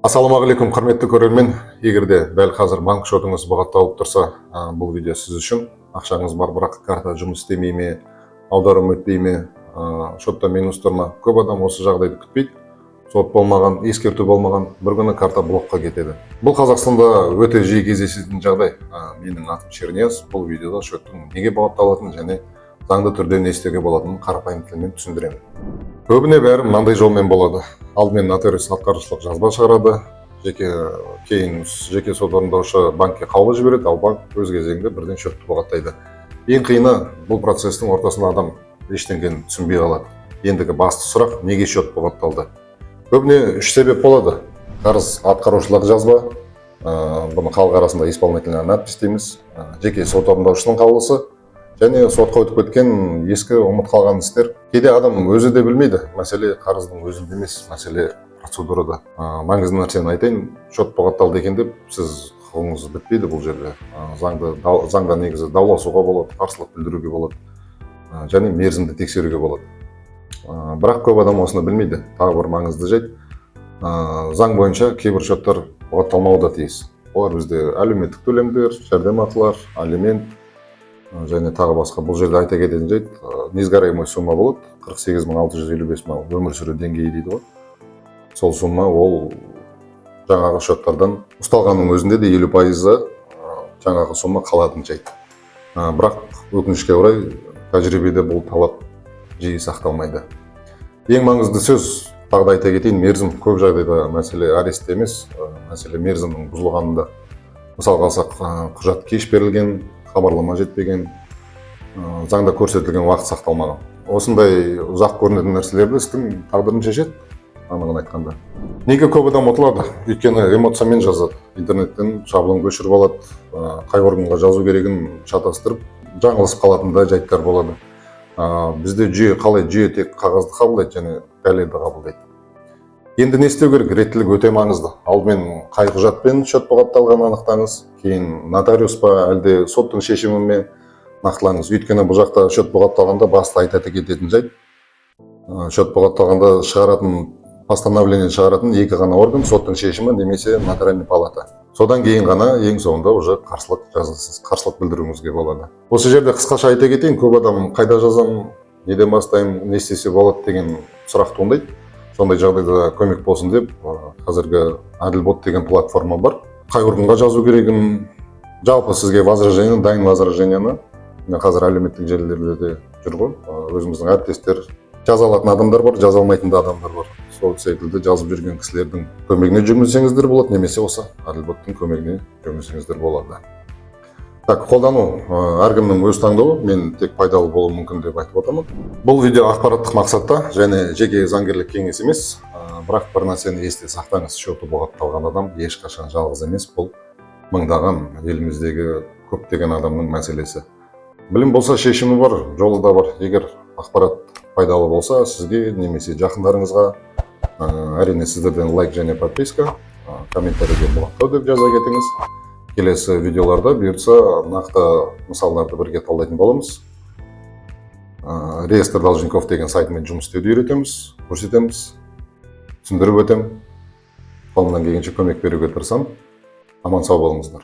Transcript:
Ассалаумағалейкум, құрметті көрермен. Егер де дәл қазір банк шотыңыз бұғатталып тұрса, бұл видео сіз үшін. Ақшаңыз бар, бірақ карта жұмыс істемей ме, аударым өтпей ме, шотта минус тұр ма? Көп адам осы жағдайды күтпейді. Сот болмаған, ескерту болмаған, бір күні карта блокқа кетеді. Бұл Қазақстанда өте жиі кездесетін жағдай. Менің атым Шернияз. Бұл видеода шоттың неге бұғатталатынын және заңды түрде не істеуге болатынын қарапайым тілмен түсіндіремін. Көбіне бәрі мынандай жолмен болады. Алдымен нотариус атқарушылық жазба шығарады, кейін жеке сот орындаушы банкке қаулы жібереді, ал банк өз кезегінде бірден шотты бұғаттайды. Ең қиыны, бұл процестің ортасында адам ештеңені түсінбей қалады. Ендігі басты сұрақ, неге шот бұғатталды? Көбіне үш себеп болады. Қарыз атқарушылық жазба, бұны халық арасында исполнительная надпись дейміз, жеке сот орындаушының қаулысы, және сотқа өтіп кеткен ескі ұмыт қалған істер. Кейде адам өзі де білмейді. Мәселе қарыздың өзінде емес, мәселе процедурада. Маңызды нәрсені айтайын, шот бұғатталды екен деп, сіз құқығыңыз бітпейді бұл жерде. Заңда негізі дауласуға болады, қарсылық білдіруге болады, және мерзімді тексеруге болады. Бірақ көп адам осыны білмейді. Тағы бір маңызды жайт, заң бойынша кейбір шоттар бұғатталмауы да тиіс. Олар бізде әлеуметтік төлемдер, жәрдемақылар, алимент және тағы басқа. Бұл жерде айта кететін жайт, несгораемый сумма болады, 48.655 өмір сүру деңгейі дейді ғой. Сол сумма ол жаңағы шоттардан ұсталғанның өзінде де 50% жаңағы сумма қалатын жайт. Бірақ өкінішке орай тәжірибеде бұл талап жиі сақталмайды. Ең маңызды сөз, тағы да айта кетейін, мерзім. Көп жағдайда мәселе арест емес, мәселе мерзімнің бұзылғанында. Мысалға алсақ, құжат кеш берілген, хабарлама жетпеген, заңда көрсетілген уақыт сақталмаған. Осындай ұзақ көрінетін нәрселерді істің тағдырын шешеді, анығын айтқанда. Неге көп адам ұтылады? Өйткені эмоциямен жазады. Интернеттен шаблон көшіріп алады, қай органға жазу керегін шатастырып, жаңылысып қалатындай жайттар болады. Бізде жүйе қалай? Жүйе тек қағазды қабылдайды және дәлелді қабылдайды. Енді не істеу керек? Реттілік өте маңызды. Алдымен қай құжатпен шот бұғатталғанын анықтаңыз, кейін нотариус па әлде соттың шешімімен нақтылаңыз. Өйткені бұл жақта шот бұғатталғанда басты айта кететін жайт, шот бұғатталғанда шығаратын, постановление шығаратын екі ғана орган, соттың шешімі немесе нотариальный палата. Содан кейін ғана ең соңында уже қарсылық жазасыз, қарсылық білдіруіңізге болады. Осы жерде қысқаша айта кетейін, көп адам қайда жазамын, неден бастаймын, не істесе болады деген сұрақ туындайды. Сондай жағдайда көмек болсын деп, қазіргі Әділбот деген платформа бар. Қай органға жазу керегін, жалпы сізге возражение, дайын возражениені, қазір әлеуметтік желілерде де жүр ғой, өзіміздің әріптестер, жаза алатын адамдар бар, жаза алмайтын да адамдар бар. Сол секілді жазып жүрген кісілердің көмегіне жүгінсеңіздер болады, немесе осы Әділботтың көмегіне жүгінсеңіздер болады. Қолдану әркімнің өз таңдауы, мен тек пайдалы болуы мүмкін деп айтып отырмын. Бұл видео ақпараттық мақсатта және жеке заңгерлік кеңес емес, бірақ бір нәрсені есте сақтаңыз, шоты бұғатталған адам ешқашан жалғыз емес, бұл мыңдаған еліміздегі көптеген адамның мәселесі. Білім болса шешімі бар, жолы да бар. Егер ақпарат пайдалы болса, сізге немесе жақындарыңызға, әрине сіздерден лайк және подписка, комментарийге бұғаттау деп жаза кетіңіз. Келесі видеоларда бұйыртса нақты мысалдарды бірге талдайтын боламыз. Реестр должников деген сайтымен жұмыс істеуді үйретеміз, көрсетеміз, түсіндіріп өтем. Қолымнан келгенше көмек беруге тырысамын. Аман сау болыңыздар.